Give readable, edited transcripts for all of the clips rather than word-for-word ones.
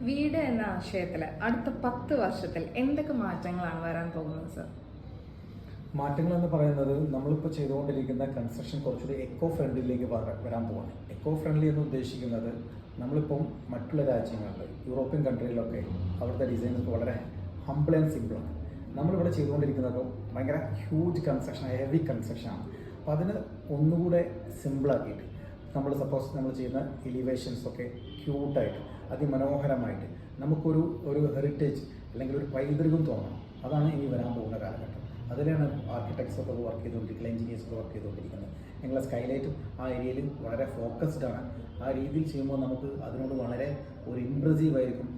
വീട് എന്ന ആശയത്തിൽ അടുത്ത 10 വർഷത്തിൽ എന്തൊക്കെ മാറ്റങ്ങളാണ് വരാൻ പോകുന്നത് സർ? മാറ്റങ്ങൾ എന്ന് പറയുന്നത് നമ്മളിപ്പോൾ ചെയ്തുകൊണ്ടിരിക്കുന്ന കൺസ്ട്രക്ഷൻ കുറച്ചുകൂടി എക്കോ ഫ്രണ്ട്ലിയിലേക്ക് വരാൻ പോവാണ്. എക്കോ ഫ്രണ്ട്ലി എന്ന് ഉദ്ദേശിക്കുന്നത് നമ്മളിപ്പം മറ്റുള്ള രാജ്യങ്ങളിൽ യൂറോപ്യൻ കൺട്രികളിലൊക്കെ അവിടുത്തെ ഡിസൈൻസ് വളരെ ഹംബിൾ ആൻഡ് സിമ്പിളാണ്. നമ്മളിവിടെ ചെയ്തുകൊണ്ടിരിക്കുന്നത് ഭയങ്കര ഹ്യൂജ് കൺസ്ട്രക്ഷൻ, ഹെവി കൺസ്ട്രക്ഷനാണ്. അപ്പോൾ അതിന് ഒന്നുകൂടെ സിമ്പിളാക്കിയിട്ട് നമ്മൾ ചെയ്യുന്ന എലിവേഷൻസൊക്കെ ക്യൂട്ടായിട്ട് അതിമനോഹരമായിട്ട് നമുക്കൊരു ഹെറിറ്റേജ് അല്ലെങ്കിൽ ഒരു പൈതൃകം തോന്നണം. അതാണ് ഇനി വരാൻ പോകുന്ന കാലഘട്ടം. അതിലാണ് ആർക്കിടെക്ട്സൊക്കെ വർക്ക് ചെയ്തുകൊണ്ടിരിക്കുന്നത്, എഞ്ചിനീയേഴ്സൊക്കെ വർക്ക് ചെയ്തുകൊണ്ടിരിക്കുന്നത്. ഞങ്ങളെ സ്കൈലൈറ്റും ആ ഏരിയയിൽ വളരെ ഫോക്കസ്ഡ് ആണ്. ആ രീതിയിൽ ചെയ്യുമ്പോൾ നമുക്ക് അതിനോട് വളരെ ഒരു ഇംപ്രസീവ് ആയിരിക്കും.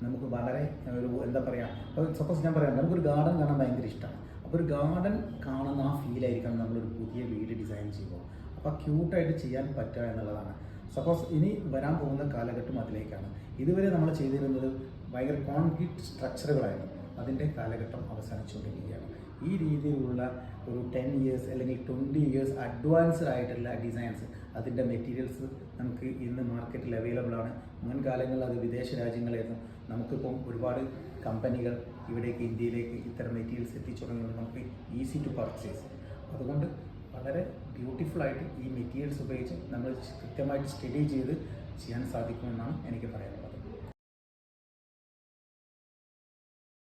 നമുക്ക് വളരെ ഒരു എന്താ പറയുക, അപ്പോൾ സപ്പോസ് ഞാൻ പറയാം, നമുക്കൊരു ഗാർഡൻ കാണാൻ ഭയങ്കര ഇഷ്ടമാണ്. അപ്പോൾ ഒരു ഗാർഡൻ കാണുന്ന ആ ഫീലായിരിക്കണം നമ്മളൊരു പുതിയ വീട് ഡിസൈൻ ചെയ്യുമ്പോൾ. അപ്പോൾ ക്യൂട്ടായിട്ട് ചെയ്യാൻ പറ്റുക എന്നുള്ളതാണ്. സപ്പോസ് ഇനി വരാൻ പോകുന്ന കാലഘട്ടം അതിലേക്കാണ്. ഇതുവരെ നമ്മൾ ചെയ്തിരുന്നത് ഭയങ്കര കോൺക്രീറ്റ് സ്ട്രക്ചറുകളായിരുന്നു. അതിൻ്റെ കാലഘട്ടം അവസാനിച്ചുകൊണ്ടിരിക്കുകയാണ്. ഈ രീതിയിലുള്ള ഒരു 10 ഇയേഴ്സ് അല്ലെങ്കിൽ 20 ഇയേഴ്സ് അഡ്വാൻസ്ഡ് ആയിട്ടുള്ള ഡിസൈൻസ്, അതിൻ്റെ മെറ്റീരിയൽസ് നമുക്ക് ഇന്ന് മാർക്കറ്റിൽ അവൈലബിൾ ആണ്. മുൻകാലങ്ങളിൽ അത് വിദേശ രാജ്യങ്ങളായിരുന്നു. നമുക്കിപ്പം ഒരുപാട് കമ്പനികൾ ഇവിടേക്ക് ഇന്ത്യയിലേക്ക് ഇത്തരം മെറ്റീരിയൽസ് എത്തിച്ചു തുടങ്ങിയത് നമുക്ക് ഈസി ടു പർച്ചേസ്. അതുകൊണ്ട് വളരെ ബ്യൂട്ടിഫുള്ളായിട്ട് ഈ മെറ്റീരിയൽസ് ഉപയോഗിച്ച് നമ്മൾ കൃത്യമായിട്ട് സ്റ്റഡി ചെയ്ത് ചെയ്യാൻ സാധിക്കുമെന്നാണ് എനിക്ക് പറയാനുള്ളത്.